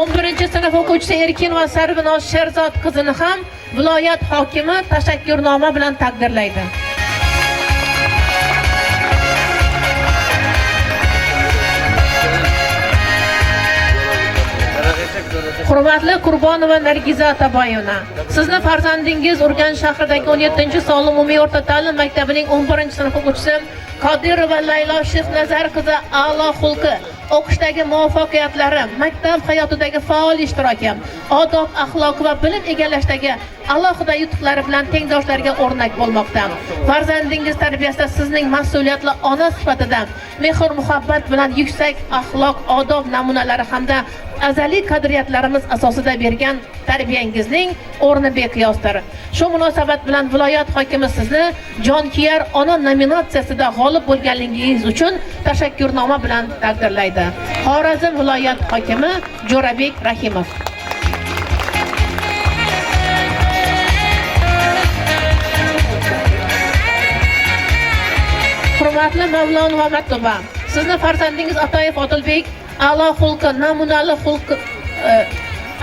11-sinf o'quvchisi Erkinova Sarvinoz Sherzod qizini ham viloyat hokimi tashakkurnoma bilan taqdirlaydi. Hurmatli Qurbonova Nargiza Ataboyevna, sizni farzandingiz Urganch shahridagi 17-sonli umumiy o'rta ta'lim maktabining 11-sinf o'quvchisi Qodirova Laylo Shefnazar qizi a'lo xulqi, o'qishdagi muvaffaqiyatlari, maktab hayotidagi faol ishtiroki, odob axloqi va bilim egallashdagi alohida yutuqlari bilan tengdoshlariga o'rnak bo'lmoqda. Farzandingiz tarbiyasida sizning mas'uliyatli ona sifatida mehr muhabbat bilan yuksak axloq odob namunalari hamda azaliy qadriyatlarimiz asosida bergan tarbiyangizning o'rni beqiyosdir. Shu munosabat bilan viloyat hokimi sizni jonkuyar ona nominatsiyasida g'olib bo'lganligingiz uchun tashakkurnoma bilan taqdirlaydi. Xorazm viloyat hokimi Jo'rabek Rahimov. Hurmatli Mavlonova Matluba, sizni farzandingiz Atoyev Odilbek a'lo xulqi, namunali xulqi,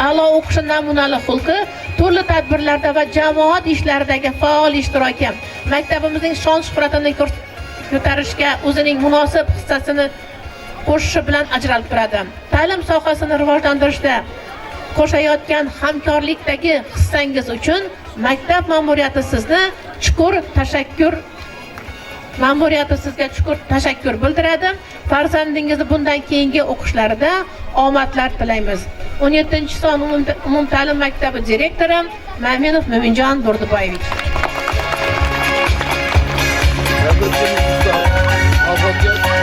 a'lo o'qishi, namunali xulqi, turli tadbirlarda va jamoat ishlaridagi faol ishtiroki, maktabimizning shon shuhratini ko'tarishga o'zining munosib hissasini qo'shishi bilan ajralib turadi. Ta'lim sohasini rivojlantirishda qo'shayotgan hamkorlikdagi hissangiz uchun maktab ma'muriyati sizni chuqur tashakkur ma'muriyati sizga chuqur tashakkur bildiradi. Farzandingizni bundan keyingi o'qishlarida omadlar tilaymiz. 17-son umumta'lim maktabi direktori Ma'minov Mo'minjon Durduboyevich.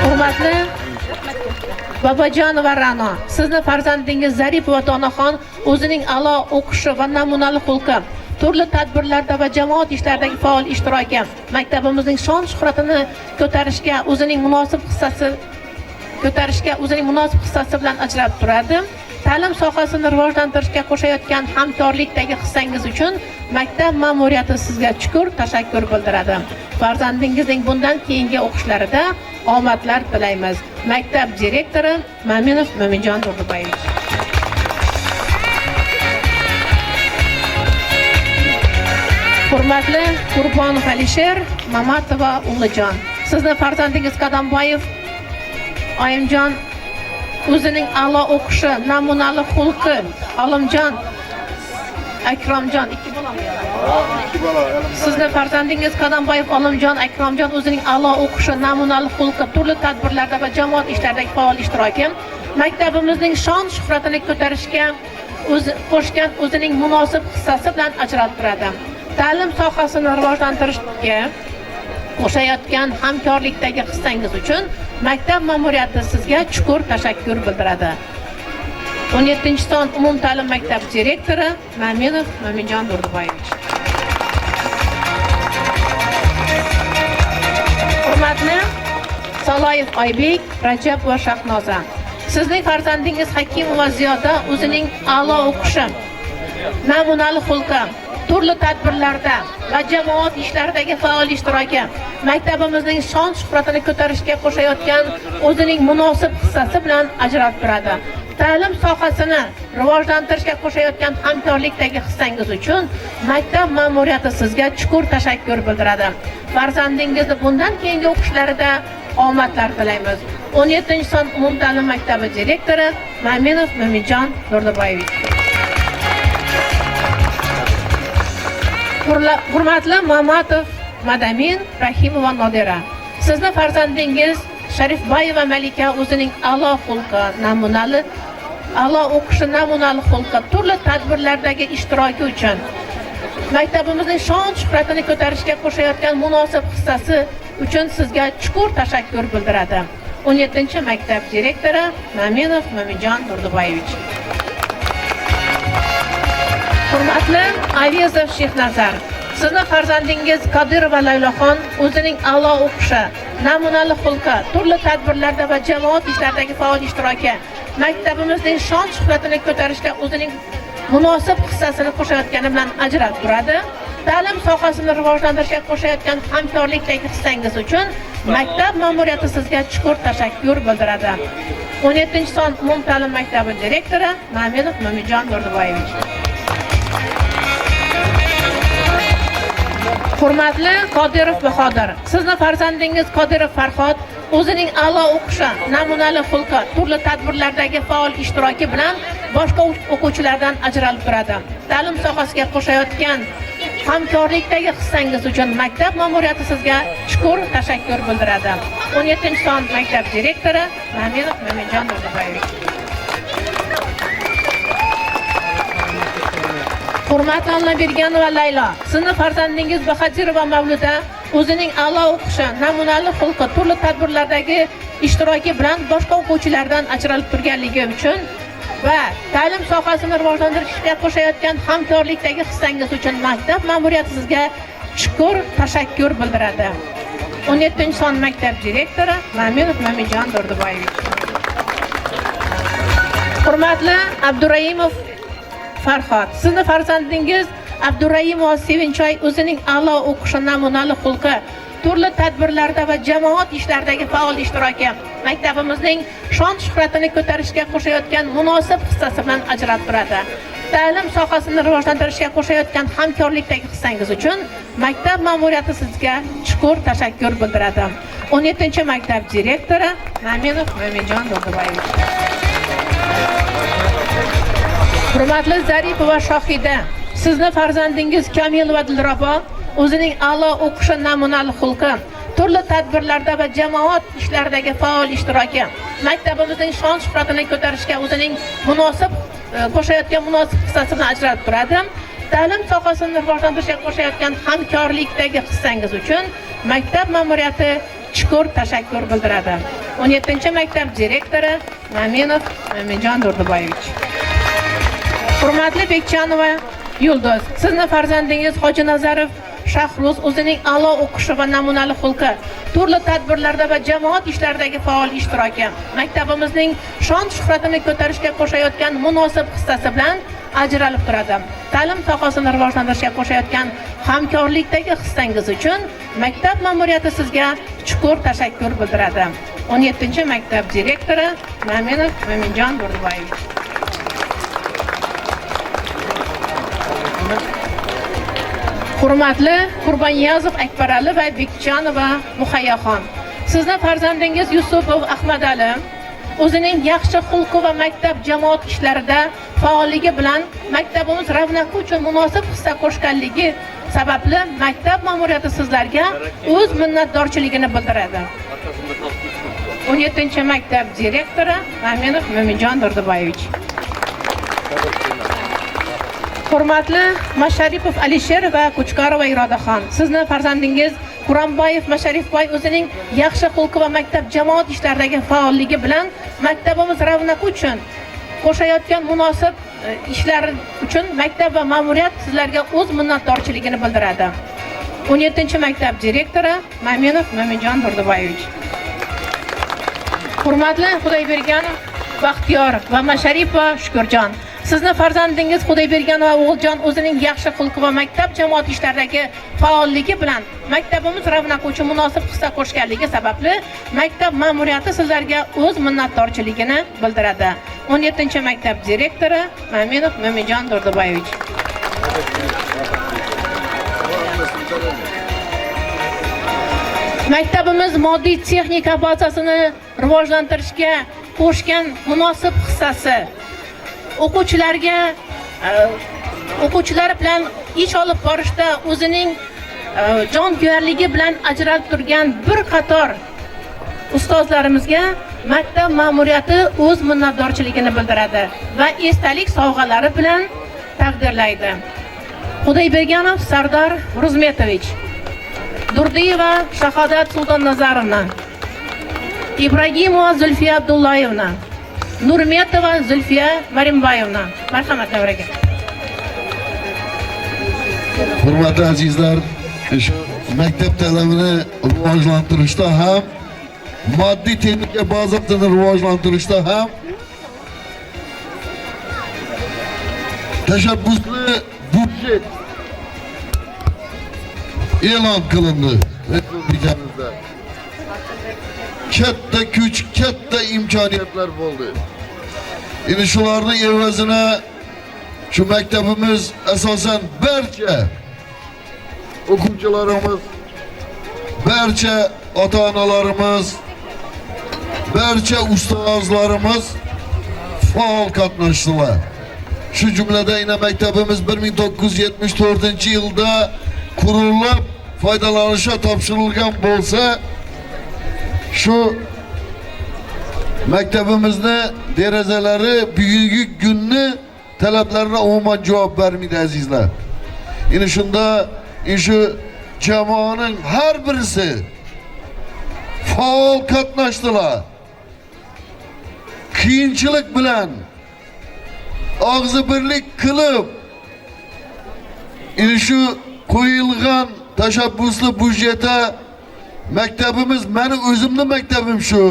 Hurmatli Babajonova Ra'no, sizni farzandingiz Zaripova Donaxon o'zining a'lo o'qishi va namunali xulqi, turli tadbirlarda va jamoat ishlaridagi faol ishtiroki maktabimizning shon shuhratini ko'tarishga o'zining munosib hissasi bilan ajralib turadi. Ta'lim sohasini rivojlantirishga qo'shayotgan hamkorlikdagi hissangiz uchun maktab ma'muriyati sizga chuqur tashakkur bildiradi. Farzandingizning bundan keyingi o'qishlarida omadlar tilaymiz. Maktab direktori Ma'minov Mo'minjon Durduboyevich. Hurmatli Qurbonov Alisher Mamatova Ulijon, sizni farzandingiz Qadamboyev Oyimjon o'zining a'lo o'qishi, namunali xulqi, Olimjon Akromjon ikki bola. Sizni farzandingiz Qadamboyev Olimjon Akromjon o'zining a'lo o'qishi, namunali xulqi, turli tadbirlarda va jamoat ishlaridagi faol ishtiroki maktabimizning shon shuhratini ko'tarishga qo'shgan o'zining munosib hissasi bilan ajralib turadi. Ta'lim sohasini rivojlantirishga qo'shayotgan hamkorlikdagi hissangiz uchun maktab ma'muriyati sizga chuqur tashakkur bildiradi. 17-son umumta'lim maktabi direktori Ma'minov Mo'minjon Durduboyevich. Hurmatli Saloyev Oybek, Rajab va Shahnoza, sizning farzandingiz Hakimova Ziyoda o'zining a'lo o'qishi, namunali xulqi, turli tadbirlarda va jamoat ishlaridagi faol ishtiroki maktabimizning shon shuhratini ko'tarishga qo'shayotgan o'zining munosib hissasi bilan ajralib turadi. Ta'lim sohasini rivojlantirishga qo'shayotgan hamkorlikdagi hissangiz uchun maktab ma'muriyati sizga chuqur tashakkur bildiradi. Farzandingizni bundan keyingi o'qishlarida omadlar tilaymiz. 17-son umumta'lim maktabi direktori Ma'minov Mo'minjon Durduboyevich. Hurmatli Mamatov Madamin Rahimova Nodira, sizni farzandingiz Sharifboyeva Malika o'zining a'lo xulqi, namunali a'lo o'qishi, namunali xulqi, turli tadbirlardagi ishtiroki uchun maktabimizning shon shuhratini ko'tarishga qo'shayotgan munosib hissasi uchun sizga chuqur tashakkur bildiradi. 17-maktab direktori Ma'minov Mo'minjon Durduboyevich. Hurmatli Avezov Shehnazar, sizni farzandingiz Qodirova Layloxon o'zining a'lo o'qishi, namunali xulqi, turli tadbirlarda va jamoat ishlaridagi faol ishtiroki maktabimizning shon shuhratini ko'tarishga o'zining munosib hissasini qo'shayotgani bilan ajralib turadi. Ta'lim sohasini rivojlantirishga qo'shayotgan hamkorlikdagi hissangiz uchun maktab ma'muriyati sizga chuqur tashakkur bildiradi. 17-son umumta'lim maktabi direktori Ma'minov Mo'minjon Durduboyevich. Hurmatli Qodirov Bahodir, sizni farzandingiz Qodirov Farhod o'zining a'lo o'qishi, namunali xulqi, turli tadbirlardagi faol ishtiroki bilan boshqa o'quvchilardan ajralib turadi. Ta'lim sohasiga qo'shayotgan hamkorlikdagi hissangiz uchun maktab ma'muriyati sizga chuqur tashakkur bildiradi. 17-son maktab direktori Ma'minov Mo'minjon Durduboyevich. Hurmatli Allamberganova Laylo, sizni farzandingiz Bahajirova Mavluda o'zining a'lo o'qishi, namunali xulqi, turli tadbirlardagi ishtiroki bilan boshqa o'quvchilardan ajralib turganligi uchun va ta'lim sohasini rivojlantirishga qo'shayotgan hamkorlikdagi hissangiz uchun maktab ma'muriyati sizga chuqur tashakkur bildiradi. 17-son maktab direktori Ma'minov Mo'minjon Durduboyevich. Hurmatli Abdurayimov Farhod, sizni farzandingiz Abdurayimov Sevinchoy o'zining a'lo o'qishi, namunali xulqi, turli tadbirlarda va jamoat ishlaridagi faol ishtiroki maktabimizning shon shuhratini ko'tarishga qo'shayotgan munosib hissasi bilan ajralib turadi. Ta'lim sohasini rivojlantirishga qo'shayotgan hamkorlikdagi hissangiz uchun maktab ma'muriyati sizga chuqur tashakkur bildiradi. 17-maktab direktori Ma'minov Mo'minjon Durduboyevich. Hurmatli Zaripova Shohida, sizni farzandingiz Kamilova Dilrabo o'zining a'lo o'qishi, namunali xulqi, turli tadbirlarda va jamoat ishlaridagi faol ishtiroki maktabimizning shon shuhratini ko'tarishga o'zining munosib qo'shayotgan munosib hissasini ajratib turadi. Ta'lim sohasini rivojlantirishga qo'shayotgan hamkorlikdagi hissangiz uchun maktab ma'muriyati chuqur tashakkur bildiradi. 17-maktab direktori Maminov Maminjon Durduboyevich. Hurmatli Bekchanova Yulduz, sizni farzandingiz Hoji Nazarov Shahruz o'zining a'lo o'qishi va namunali xulqi, turli tadbirlarda va jamoat ishlaridagi faol ishtiroki, maktabimizning shon shuhratini ko'tarishga qo'shayotgan munosib hissasi bilan ajralib turadi. Ta'lim sohasini rivojlantirishga qo'shayotgan hamkorlikdagi hissangiz uchun maktab ma'muriyati sizga chuqur tashakkur bildiradi. 17-maktab direktori Maminov Maminjon Durduboyevich. Hurmatli Qurboniyazov Akbarali va Bekchanova Muhayyaxon, sizni farzandingiz Yusupov Ahmadali o'zining yaxshi xulqi va maktab jamoat ishlarida faolligi bilan maktabimiz ravnaqi uchun munosib hissa qo'shganligi sababli maktab ma'muriyati sizlarga o'z minnatdorchiligini bildiradi. 17-maktab direktori Maminov Maminjon Durduboyevich. Hurmatli Masharipov Alisher va Kuchkarova Irodaxon, sizni farzandingiz Quronboyev Masharifboy o'zining yaxshi xulqi va maktab jamoat ishlaridagi faolligi bilan maktabimiz ravnaqi uchun qo'shayotgan munosib ishlar uchun maktab va ma'muriyat sizlarga o'z minnatdorchiligini bildiradi. 17-maktab direktori Maminov Maminjon Durduboyevich. Hurmatli Xudoyberganov Baxtiyor va Masharipova Shukurjon, sizni farzandingiz Xudoyberganov va O'g'iljon o'zining yaxshi xulqi va maktab jamoat ishlaridagi faolligi bilan maktabimiz ravnaqi uchun munosib hissa qo'shganligi sababli maktab ma'muriyati sizlarga o'z minnatdorchiligini bildiradi. 17-maktab direktori Maminov Maminjon Durduboyevich. Maktabimiz moddiy texnika bazasini rivojlantirishga qo'shgan munosib hissasi o'quvchilar bilan ish olib borishda o'zining jonkuyarligi bilan ajralib turgan bir qator ustozlarimizga maktab ma'muriyati o'z minnatdorchiligini bildiradi va esdalik sovg'alari bilan taqdirlaydi. Xudoyberganov Sardor Ruzmetovich, Durdiyeva Shahodat Sultonnazarovna, Ibragimova Zulfiya Abdullayevna, Nurmetova Zulfiya Marimbayevna. Marhamat davraga. Hurmatli azizlar, maktab ta'limini rivojlantirishda ham, moddiy texnika bazasini rivojlantirishda ham tashabbusli budjet e'lon qilindi. Respublikamizda katta kuch, katta imkoniyatlar bo'ldi. Endi shularni evazini shu maktabimiz asosan barcha o'quvchilarimiz, barcha ota-onalarimiz, barcha ustozlarimiz faol qatnashdilar. Shu jumladan maktabimiz 1974-yilda qurilib foydalanishga topshirilgan bo'lsa, shu maktabimizni derazalari bugungi kunni talablarına umuman javob bermeydi azizlar. Yine şunda şu jamoaning har birisi faol qatnashdilar. Qiyinchilik bilan og'zi birlik qilib shu qo'yilgan tashabbusli budjetda maktabimiz, meni o'zimni maktabim shu.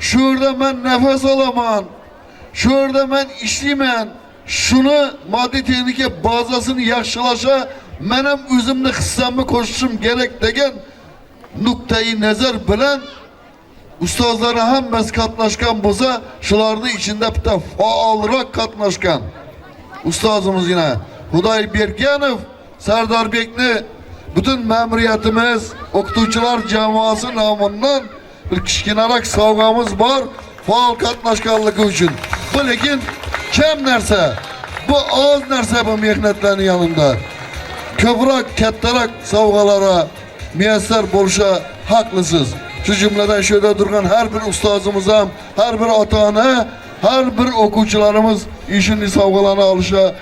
Shu yerda men nafas olaman. Shu yerda men ishlayman. Shuni moddiy texnika bazasini yaxshilashga men ham o'zimni hissamni qo'shishim kerak degan nuqtai nazar bilan ustozlar hammasi qatnashgan bo'lsa, shularning ichida bitta faolroq qatnashgan ustozimiz yana Xudoyberganov Sardorbekni butun ma'muriyatimiz, o'qituvchilar jamoasi nomidan bir kichkinaroq sovg'amiz bor, faol qatnashganligi uchun. Bu lekin kam narsa, bu oz narsa bu mehnatlarning yanında. Ko'proq kattaroq sovg'alara muyassar bo'lsa haklısınız. Şu cümleden şöyle durgan her bir ustozimiz ham, her bir ota-ona, her bir o'quvchilarimiz ishini sovg'alarni olishga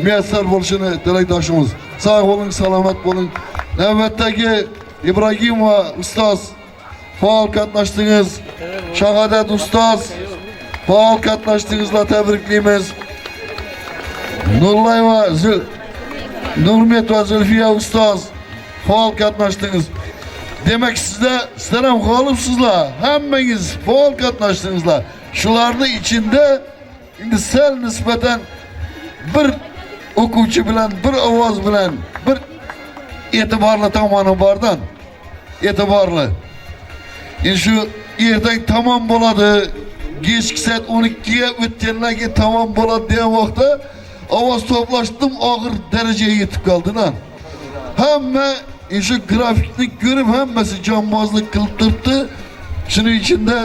muyassar bo'lishini tilakdoshimiz. Sog' bo'ling, salomat bo'ling. Navbatdagi Ibragimova ustoz faol qatnashdingiz. Shahodat ustoz faol qatnashdingizlar, tabriklaymiz. Nurlayeva Nurmetova Zulfiya ustoz faol qatnashdingiz. Demek sizler ham g'olibsizlar. Hammangiz faol qatnashdingizlar. Shularning içinde endi sal nisbatan bir o'quvchi bilan, bir ovoz bilan, bir e'tiborli tomoni bordan. E'tiborli. Endi shu ertaga tamom bo'ladi. Kechki soat 12 ga o'tgandan keyin tamom bo'ladi degan vaqtda ovoz to'plashdim, og'ir darajaga yetib qoldilar. Hamma şu grafikni ko'rib hammasi jonbozlik qilib turibdi. Shuning ichida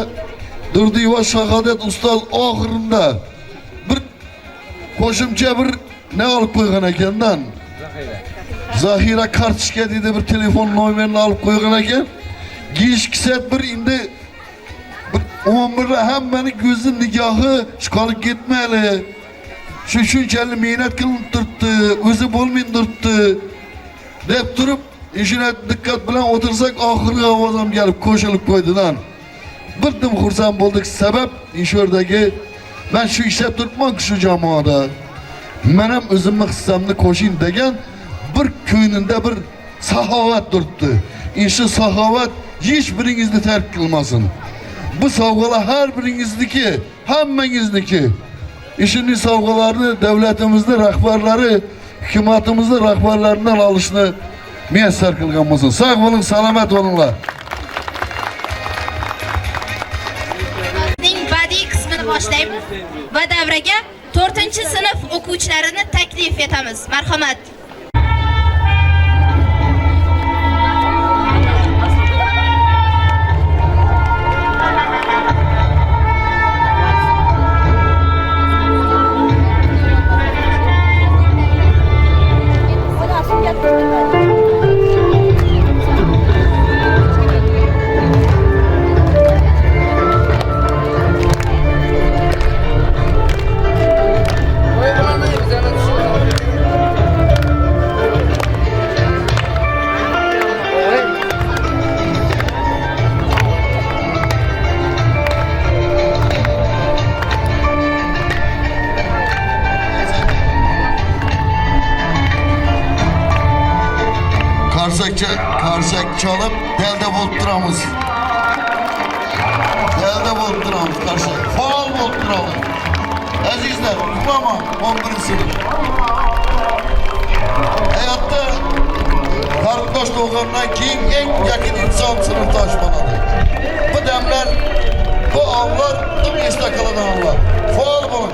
Durdiyeva Shahodat ustoz oxirida bir qo'shimcha bir ne olib qo'ygan ekandan. Zahira kartochka deydi, bir telefon nomerini olib qo'ygan ekan. Kechki soat bir endi 11 da hammani ko'zi nigohi chiqolib ketmaydi. Shunchalik mehnat qilib turibdi, o'zi bo'lmay turibdi deb turib, ishine dikkat bilan o'tirsak oxirgi ovoz ham kelib qo'shilib qo'ydidan. Birdim xursand bo'ldik. Sabab ishordagi ben shu ishlab turibman shu jamoada. Men ham o'zimni hissamni qo'shin degan bir ko'nglida bir saxovat turibdi. Shu saxovat hech biringizni tark qilmasin. Bu sovg'alar har biringizniki, hammangizniki. İşini sovg'alarni davlatimizning rahbarlari, hukumatimizning rahbarlaridan olishni muyassar qilgan bo'lsin. Sog' bo'ling, salomat bo'linglar. Bizning badiiy qismini boshlaymiz va davraga 4-sinf o'quvchilarini taklif etamiz. Marhamat. Karsak çalıp delde bulup duramız. Delde bulup duramız karsak. Faal bulup duralım. Azizler, uğrama 11. sınıf. Hayatta kardeş doğandan keyin en yakın insan sınıftaş banadı. Bu demler, bu avlar, tüm esnaf kalan avlar. Faal bulun.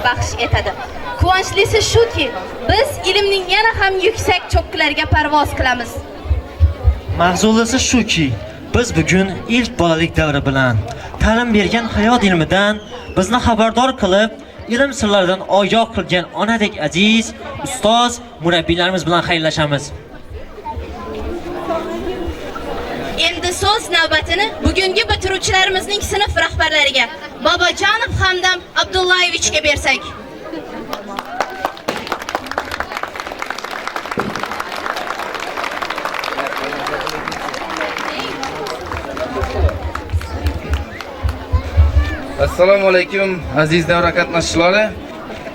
baxsh etadi. Quvonчлisi shuki, biz ilmning yana ham yuksak cho'qqilariga parvoz qilamiz. Mavzulisi shuki, biz bugun ilk bolalik davri bilan ta'lim bergan hayot ilmidan bizni xabardor qilib, ilm sirlaridan ogoh qilgan onadek aziz ustoz, murabbiylarimiz bilan xayrlashamiz. Endi so'z navbatini bugungi bitiruvchilarimizning sinf rahbarlariga Bobojonov Hamdam Abdullayevichga bersak. Assalomu alaykum aziz davra qatnashchilari,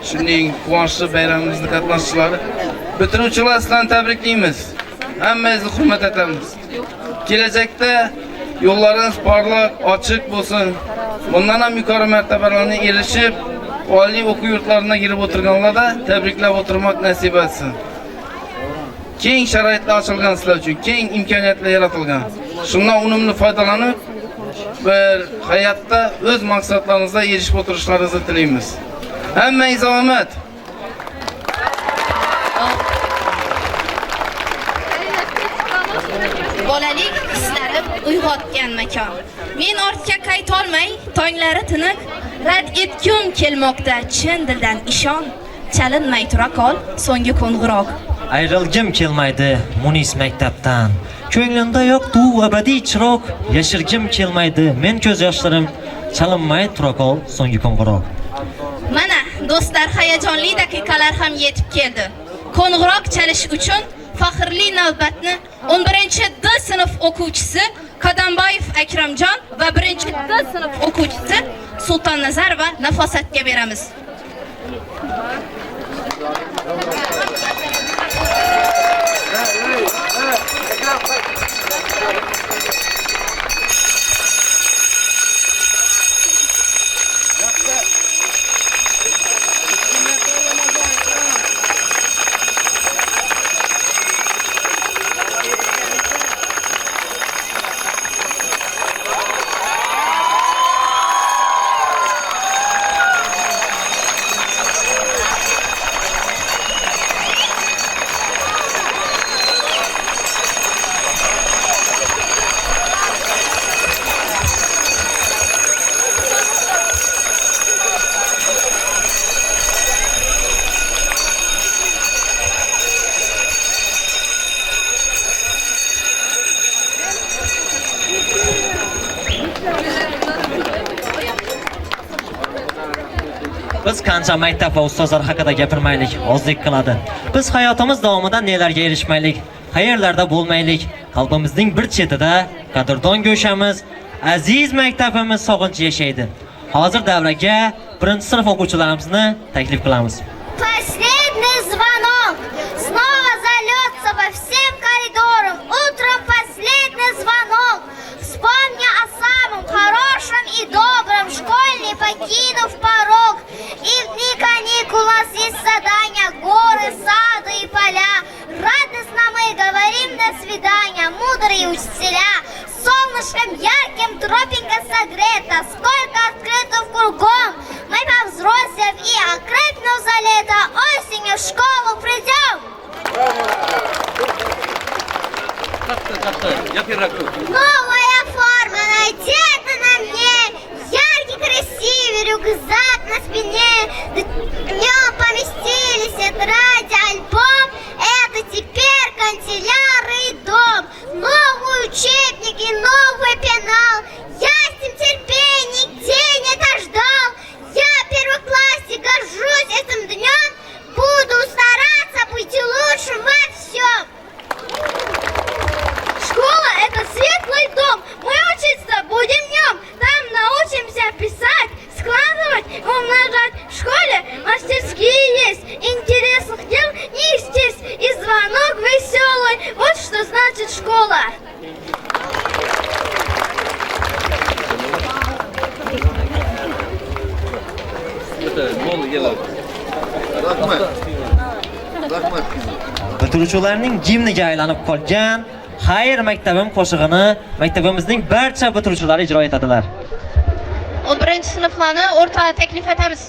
shuning quvonchli bayramimizning qatnashchilari. Bitiruvchilar sizlarni tabriklaymiz. Hammangizni hurmat etamiz. Kelajakda yo'llaringiz porloq, ochiq bo'lsin. Bundan ham yuqori martabalarga erishib, oliy o'quv yurtlarına girib o'tirganlarda tabriklab o'tirmoq nasib etsin. Keng sharoitlar ochilgan sizlar uchun, keng imkoniyatlar yaratilgan. Shundan unumli foydalanib, bir hayotda o'z maqsadlaringizga erishib o'tirishlaringizni tilaymiz. Hammangizga omad. Bolalik hislari uyg'otgan makon. Men ortga qayta olmay, tonglari tiniq, rad etgum kelmoqda, chin dildan ishon. Chalinmay tura qol, so'nggi qo'ng'iroq. Ayrilgim kelmaydi Munis maktabdan. Ko'nglimda yo'qdi abadiy chiroq. Yashirgim kelmaydi men ko'z yoshlarim. Chalinmay tura qol, so'nggi qo'ng'iroq. Mana do'stlar, hayajonli daqiqalar ham yetib keldi. Qo'ng'iroq chalish uchun faxrli navbatni 11-D sinf o'quvchisi Qadamboyev Akramjon va 1-D sinf o'quvchisi Sultonnazarova Nafosatga beramiz. Biz qancha maktab va ustozlar haqida gapirmaylik, ozlik qiladi. Biz hayotimiz davomida nelarga erishmaylik, qayerlarda bo'lmaylik, qalbimizning bir chetida qadrdon go'shamiz, aziz maktabimiz sog'inchi yashaydi. Hozir davraga 1-sinf o'quvchilarimizni taklif qilamiz. Последний звонок. Снова зальется по всем коридорам. Утром последний звонок. Вспомни о самом хорошем и добром. Школьный покинув порог. И в дни каникул у нас есть задания. Горы, сады и поля. Радостно мы говорим до свидания. Мудрые учителя. Солнышком ярким тропинка согрета. Сколько открытых кругом. Мы повзрослев и окрепнув за лето. Осенью в школу придем. Новая форма надета на мне. Яркий, красивый рюкзак на спине. В нем поместились тетради, альбом. Это теперь канцеляры и дом. Новые учебники, новый пенал. Я с ним терпения нигде не дождал. Я первоклассник, горжусь этим днем. Буду стараться быть лучшим во всем. Школа — это светлый дом. Мы учиться будем в нем. Там научимся писать, складывать, умножать. В школе мастерские есть. Интересных дел не исчесть. И звонок веселый. Вот что значит школа. Bitiruvchilarning gimniga aylanib qolgan Xayr maktabim qo'shig'ini maktabimizning barcha bitiruvchilari ijro etadilar. 11-sinflarni o'rtaga taklif etamiz.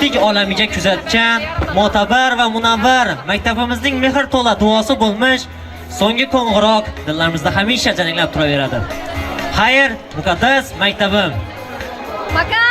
yoshlik olamiga kuzatgan, mo'tabar va munavvar maktabimizning mehr to'la duosi bo'lmish so'nggi qo'ng'iroq dillarimizda hamisha jaranglab turaveradi. Xayr, muqaddas maktabim. Пока!